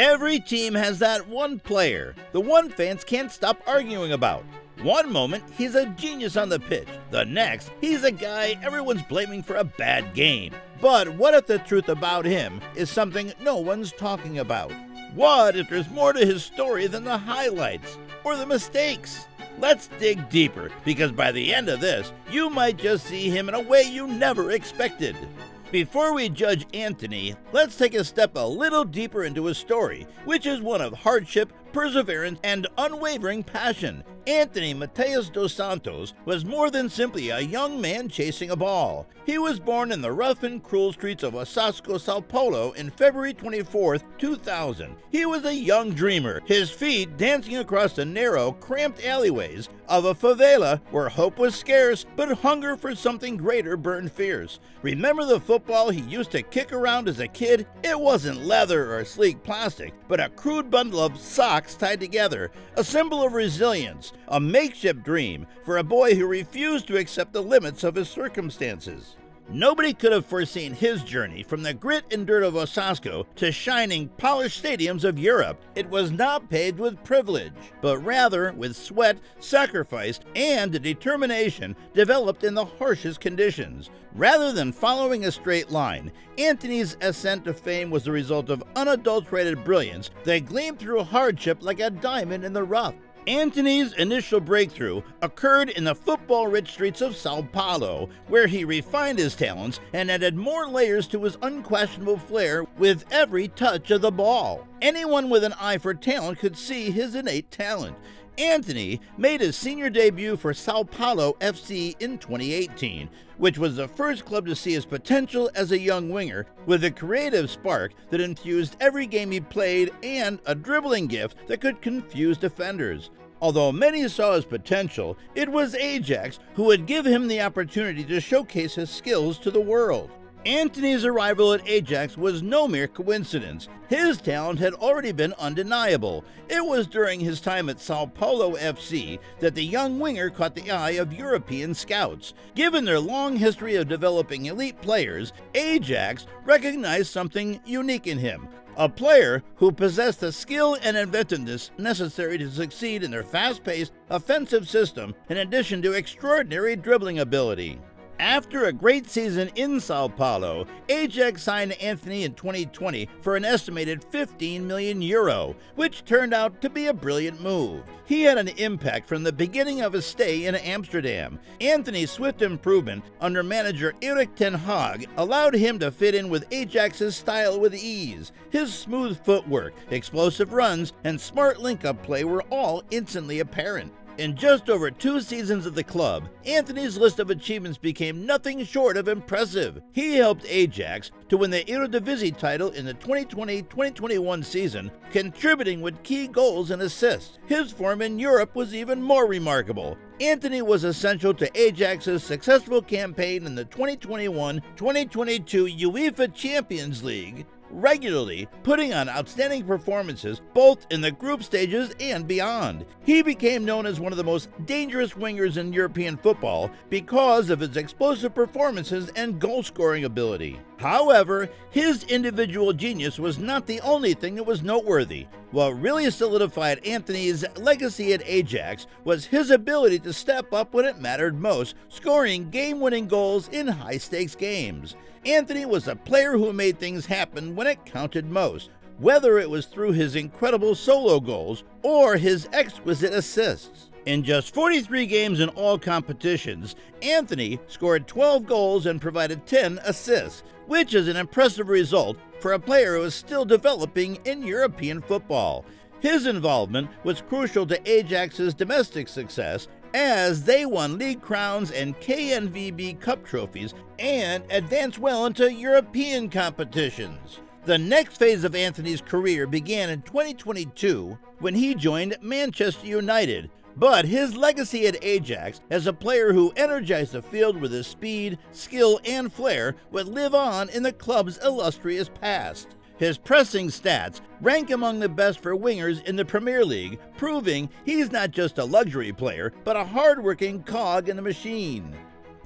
Every team has that one player, the one fans can't stop arguing about. One moment, he's a genius on the pitch. The next, he's a guy everyone's blaming for a bad game. But what if the truth about him is something no one's talking about? What if there's more to his story than the highlights or the mistakes? Let's dig deeper, because by the end of this, you might just see him in a way you never expected. Before we judge Antony, let's take a step a little deeper into his story, which is one of hardship, perseverance, and unwavering passion. Antony Matheus dos Santos was more than simply a young man chasing a ball. He was born in the rough and cruel streets of Osasco, São Paulo in February 24, 2000. He was a young dreamer, his feet dancing across the narrow, cramped alleyways of a favela where hope was scarce, but hunger for something greater burned fierce. Remember the football he used to kick around as a kid? It wasn't leather or sleek plastic, but a crude bundle of socks tied together, a symbol of resilience, a makeshift dream for a boy who refused to accept the limits of his circumstances. Nobody could have foreseen his journey from the grit and dirt of Osasco to shining, polished stadiums of Europe. It was not paved with privilege, but rather with sweat, sacrifice, and the determination developed in the harshest conditions. Rather than following a straight line, Antony's ascent to fame was the result of unadulterated brilliance that gleamed through hardship like a diamond in the rough. Antony's initial breakthrough occurred in the football-rich streets of São Paulo, where he refined his talents and added more layers to his unquestionable flair with every touch of the ball. Anyone with an eye for talent could see his innate talent. Antony made his senior debut for São Paulo FC in 2018, which was the first club to see his potential as a young winger with a creative spark that infused every game he played and a dribbling gift that could confuse defenders. Although many saw his potential, it was Ajax who would give him the opportunity to showcase his skills to the world. Antony's arrival at Ajax was no mere coincidence. His talent had already been undeniable. It was during his time at São Paulo FC that the young winger caught the eye of European scouts. Given their long history of developing elite players, Ajax recognized something unique in him. A player who possessed the skill and inventiveness necessary to succeed in their fast-paced, offensive system, in addition to extraordinary dribbling ability. After a great season in São Paulo, Ajax signed Antony in 2020 for an estimated €15 million, which turned out to be a brilliant move. He had an impact from the beginning of his stay in Amsterdam. Antony's swift improvement under manager Erik ten Hag allowed him to fit in with Ajax's style with ease. His smooth footwork, explosive runs, and smart link-up play were all instantly apparent. In just over 2 seasons at the club, Antony's list of achievements became nothing short of impressive. He helped Ajax to win the Eredivisie title in the 2020-2021 season, contributing with key goals and assists. His form in Europe was even more remarkable. Antony was essential to Ajax's successful campaign in the 2021-2022 UEFA Champions League, regularly putting on outstanding performances both in the group stages and beyond. He became known as one of the most dangerous wingers in European football because of his explosive performances and goal-scoring ability. However, his individual genius was not the only thing that was noteworthy. What really solidified Antony's legacy at Ajax was his ability to step up when it mattered most, scoring game-winning goals in high-stakes games. Antony was a player who made things happen when it counted most, whether it was through his incredible solo goals or his exquisite assists. In just 43 games in all competitions, Antony scored 12 goals and provided 10 assists, which is an impressive result for a player who is still developing in European football. His involvement was crucial to Ajax's domestic success, as they won league crowns and KNVB Cup trophies and advanced well into European competitions. The next phase of Antony's career began in 2022 when he joined Manchester United, but his legacy at Ajax as a player who energized the field with his speed, skill, and flair would live on in the club's illustrious past. His pressing stats rank among the best for wingers in the Premier League, proving he's not just a luxury player, but a hard-working cog in the machine.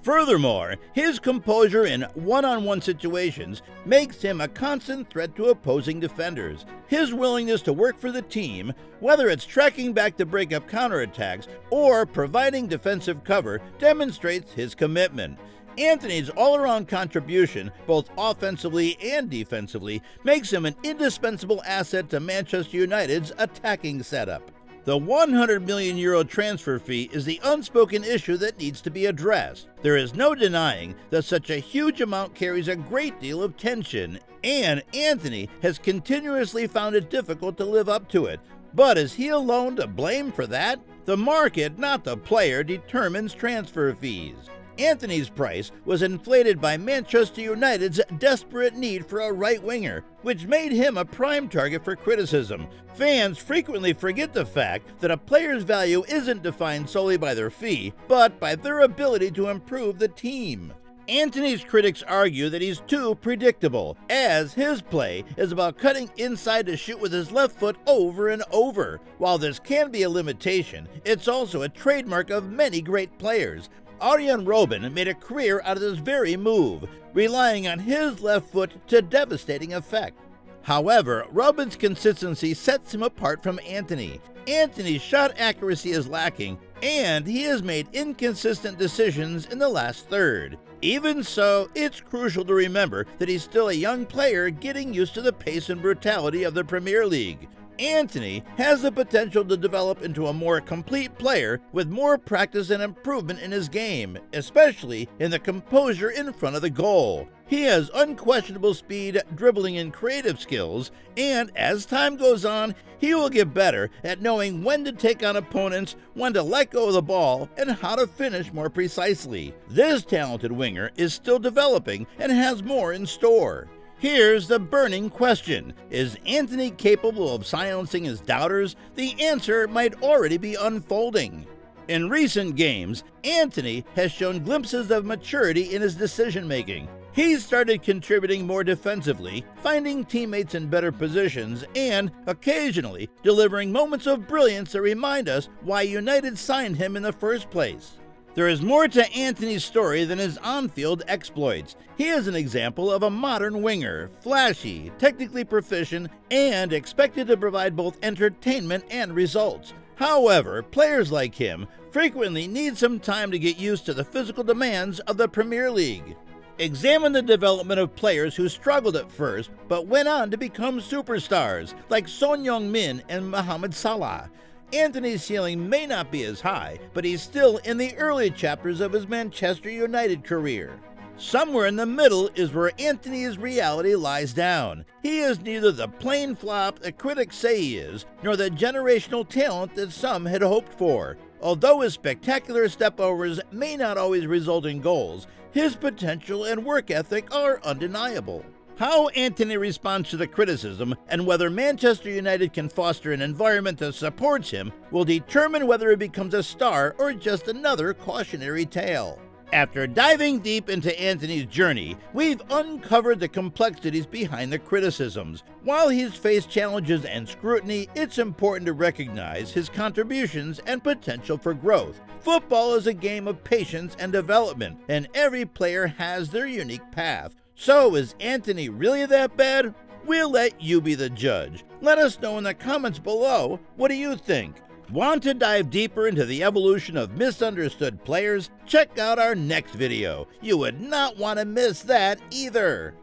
Furthermore, his composure in one-on-one situations makes him a constant threat to opposing defenders. His willingness to work for the team, whether it's tracking back to break up counterattacks or providing defensive cover, demonstrates his commitment. Antony's all-around contribution, both offensively and defensively, makes him an indispensable asset to Manchester United's attacking setup. The €100 million transfer fee is the unspoken issue that needs to be addressed. There is no denying that such a huge amount carries a great deal of tension, and Antony has continuously found it difficult to live up to it. But is he alone to blame for that? The market, not the player, determines transfer fees. Antony's price was inflated by Manchester United's desperate need for a right winger, which made him a prime target for criticism. Fans frequently forget the fact that a player's value isn't defined solely by their fee, but by their ability to improve the team. Antony's critics argue that he's too predictable, as his play is about cutting inside to shoot with his left foot over and over. While this can be a limitation, it's also a trademark of many great players. Arjen Robben made a career out of this very move, relying on his left foot to devastating effect. However, Robben's consistency sets him apart from Antony. Antony's shot accuracy is lacking, and he has made inconsistent decisions in the last third. Even so, it's crucial to remember that he's still a young player getting used to the pace and brutality of the Premier League. Antony has the potential to develop into a more complete player with more practice and improvement in his game, especially in the composure in front of the goal. He has unquestionable speed, dribbling, and creative skills, and as time goes on, he will get better at knowing when to take on opponents, when to let go of the ball, and how to finish more precisely. This talented winger is still developing and has more in store. Here's the burning question. Is Antony capable of silencing his doubters? The answer might already be unfolding. In recent games, Antony has shown glimpses of maturity in his decision-making. He's started contributing more defensively, finding teammates in better positions, and occasionally delivering moments of brilliance that remind us why United signed him in the first place. There is more to Antony's story than his on-field exploits. He is an example of a modern winger, flashy, technically proficient, and expected to provide both entertainment and results. However, players like him frequently need some time to get used to the physical demands of the Premier League. Examine the development of players who struggled at first but went on to become superstars, like Son Heung-min and Mohamed Salah. Antony's ceiling may not be as high, but he's still in the early chapters of his Manchester United career. Somewhere in the middle is where Antony's reality lies down. He is neither the plain flop that critics say he is, nor the generational talent that some had hoped for. Although his spectacular stepovers may not always result in goals, his potential and work ethic are undeniable. How Antony responds to the criticism and whether Manchester United can foster an environment that supports him will determine whether he becomes a star or just another cautionary tale. After diving deep into Antony's journey, we've uncovered the complexities behind the criticisms. While he's faced challenges and scrutiny, it's important to recognize his contributions and potential for growth. Football is a game of patience and development, and every player has their unique path. So, is Antony really that bad? We'll let you be the judge. Let us know in the comments below, what do you think? Want to dive deeper into the evolution of misunderstood players? Check out our next video. You would not want to miss that either.